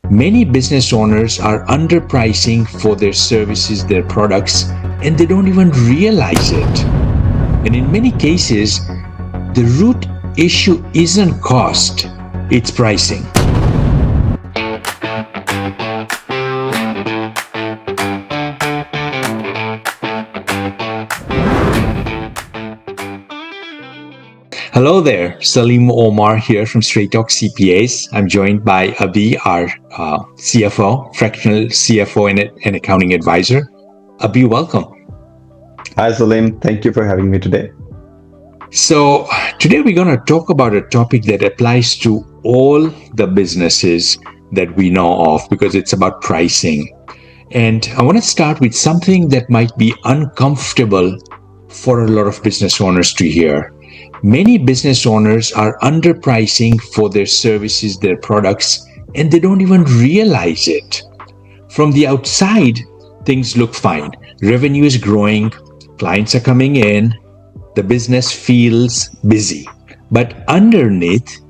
Many business owners are underpricing for their services, their products, and they don't even realize it. And in many cases, the root issue isn't cost, it's pricing. Hello there, Salim Omar here from Straight Talk CPAs. I'm joined by Abhi, our CFO, fractional CFO and accounting advisor. Abhi, welcome. Hi, Salim. Thank you for having me today. So, today we're going to talk about a topic that applies to all the businesses that we know of because it's about pricing. And I want to start with something that might be uncomfortable for a lot of business owners to hear. Many business owners are underpricing for their services, their products, and they don't even realize it. From the outside, things look fine. Revenue is growing, clients are coming in, the business feels busy. But underneath,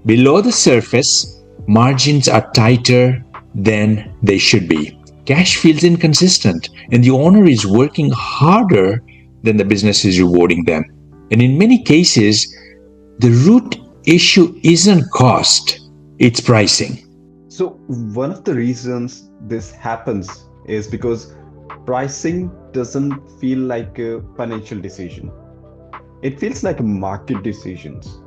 below the surface, margins are tighter than they should be. Cash feels inconsistent, and the owner is working harder than the business is rewarding them. And in many cases, the root issue isn't cost, it's pricing. So, one of the reasons this happens is because pricing doesn't feel like a financial decision. It feels like a market decisions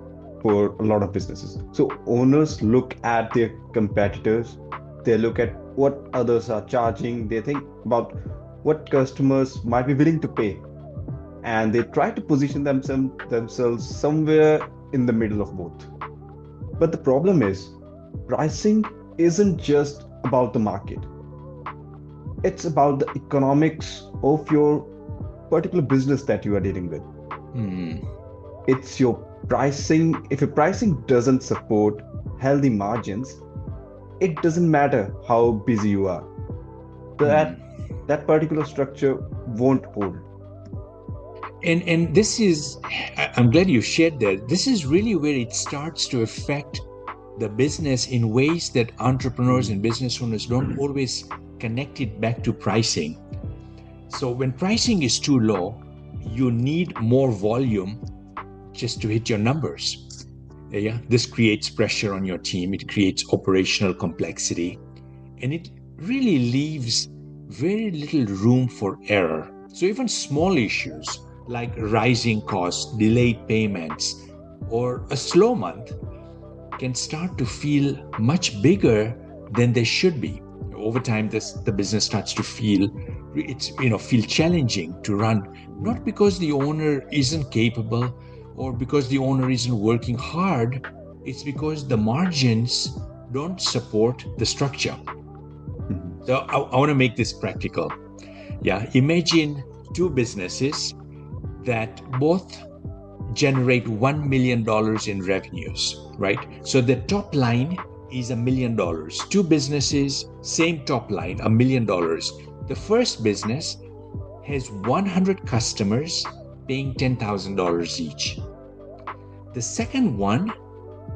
for a lot of businesses. So, owners look at their competitors, they look at what others are charging, they think about what customers might be willing to pay, and they try to position themselves somewhere in the middle of both. But the problem is, pricing isn't just about the market, it's about the economics of your particular business that you are dealing with. Hmm. It's your pricing. If your pricing doesn't support healthy margins, it doesn't matter how busy you are. That Hmm. that particular structure won't hold. And this is, I'm glad you shared that. This is really where it starts to affect the business in ways that entrepreneurs and business owners don't always connect it back to pricing. So when pricing is too low, you need more volume just to hit your numbers. Yeah, this creates pressure on your team. It creates operational complexity, and it really leaves very little room for error. So even small issues like rising costs, delayed payments, or a slow month can start to feel much bigger than they should be. Over time, the business starts to feel challenging to run, not because the owner isn't capable or because the owner isn't working hard. It's because the margins don't support the structure. Mhm. So I want to make this practical. Yeah, imagine two businesses that both generate $1 million in revenues, right? So the top line is $1 million. Two businesses, same top line, $1 million. The first business has 100 customers paying $10,000 each. The second one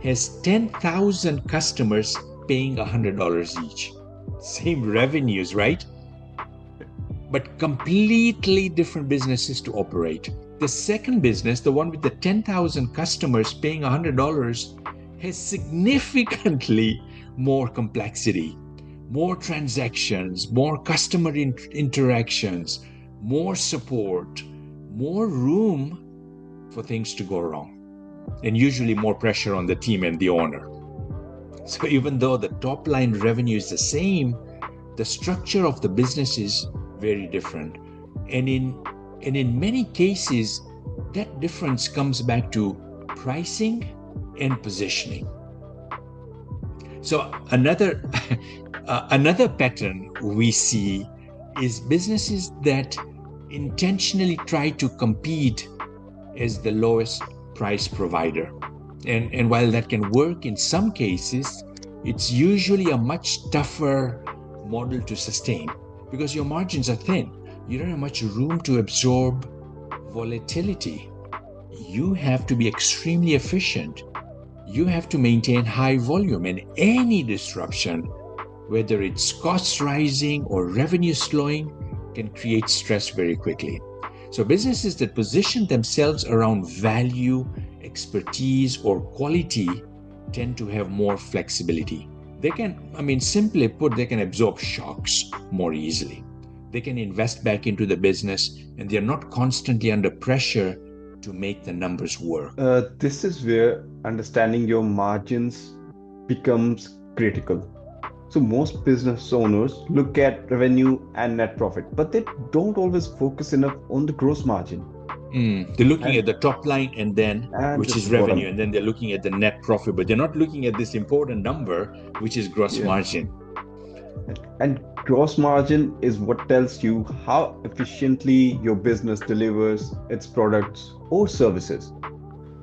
has 10,000 customers paying $100 each. Same revenues, right? But completely different businesses to operate. The second business, the one with the 10,000 customers paying $100, has significantly more complexity, more transactions, more customer interactions, more support, more room for things to go wrong, and usually more pressure on the team and the owner. So even though the top line revenue is the same, the structure of the business is very different. And in many cases, that difference comes back to pricing and positioning. So another pattern we see is businesses that intentionally try to compete as the lowest price provider. And while that can work in some cases, it's usually a much tougher model to sustain because your margins are thin. You don't have much room to absorb volatility. You have to be extremely efficient. You have to maintain high volume, and any disruption whether it's costs rising or revenue slowing, can create stress very quickly. So businesses that position themselves around value, expertise, or quality tend to have more flexibility. They can, simply put, they can absorb shocks more easily. They can invest back into the business, and they're not constantly under pressure to make the numbers work. This is where understanding your margins becomes critical. So most business owners look at revenue and net profit, but they don't always focus enough on the gross margin. They're looking at And the top line and then, and which this is is what revenue, I'm and then they're looking at the net profit, but they're not looking at this important number, which is gross yeah. margin. And gross margin is what tells you how efficiently your business delivers its products or services.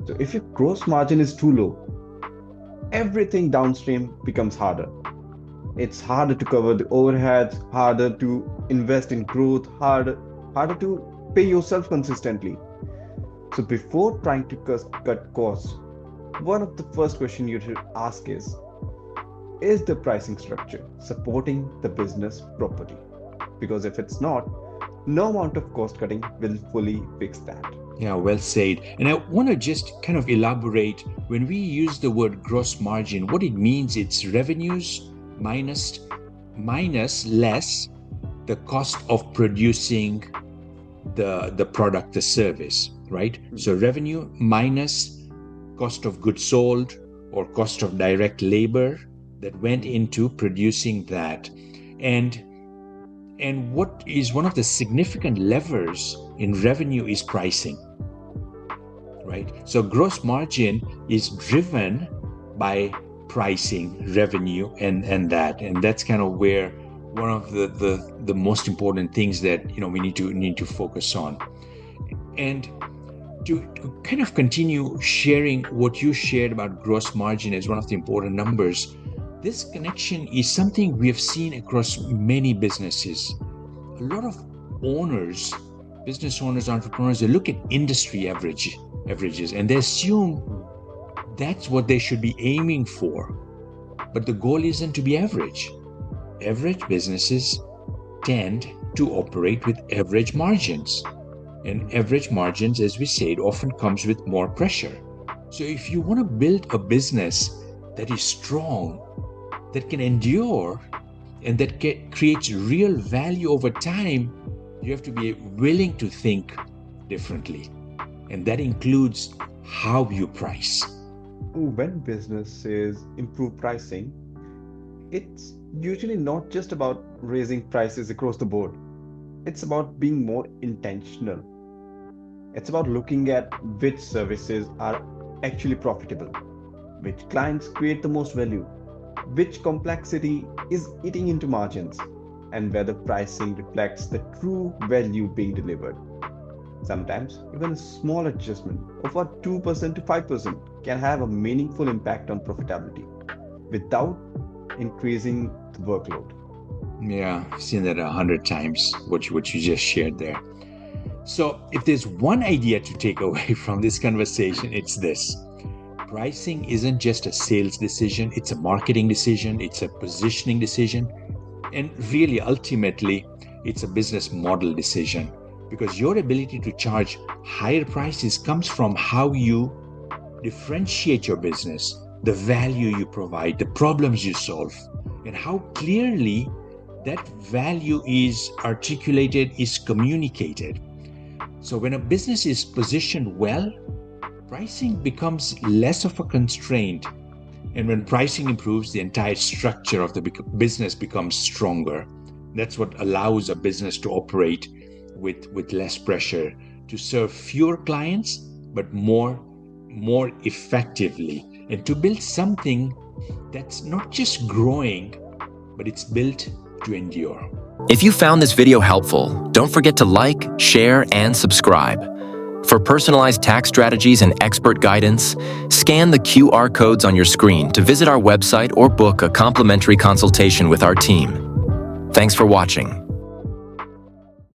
So if your gross margin is too low, everything downstream becomes harder. It's harder to cover the overheads, harder to invest in growth, harder to pay yourself consistently. So before trying to cut costs, one of the first questions you should ask is the pricing structure supporting the business properly? Because if it's not, no amount of cost cutting will fully fix that. Yeah, well said. And I want to just kind of elaborate when we use the word gross margin, what it means. It's revenues minus less the cost of producing the product, the service, right? So revenue minus cost of goods sold or cost of direct labor that went into producing that. And what is one of the significant levers in revenue is pricing, right? So gross margin is driven by pricing, revenue, and that's kind of where one of the most important things that we need to focus on. And to kind of continue sharing what you shared about gross margin as one of the important numbers, this connection is something we have seen across many businesses. A lot of business owners, entrepreneurs, they look at industry averages and they assume that's what they should be aiming for. But the goal isn't to be average. Average businesses tend to operate with average margins. And average margins, as we said, often comes with more pressure. So if you want to build a business that is strong, that can endure, and that creates real value over time, you have to be willing to think differently. And that includes how you price. When businesses improve pricing, it's usually not just about raising prices across the board. It's about being more intentional. It's about looking at which services are actually profitable, which clients create the most value, which complexity is eating into margins, and whether pricing reflects the true value being delivered. Sometimes, even a small adjustment of about 2% to 5% can have a meaningful impact on profitability without increasing the workload. Yeah, I've seen that 100 times, what you just shared there. So if there's one idea to take away from this conversation, it's this. Pricing isn't just a sales decision, it's a marketing decision, it's a positioning decision, and really, ultimately, it's a business model decision. Because your ability to charge higher prices comes from how you differentiate your business, the value you provide, the problems you solve, and how clearly that value is articulated, is communicated. So when a business is positioned well, pricing becomes less of a constraint. And when pricing improves, the entire structure of the business becomes stronger. That's what allows a business to operate with less pressure, to serve fewer clients, but more effectively, and to build something that's not just growing, but it's built to endure. If you found this video helpful, don't forget to like, share, and subscribe. For personalized tax strategies and expert guidance, scan the QR codes on your screen to visit our website or book a complimentary consultation with our team. Thanks for watching.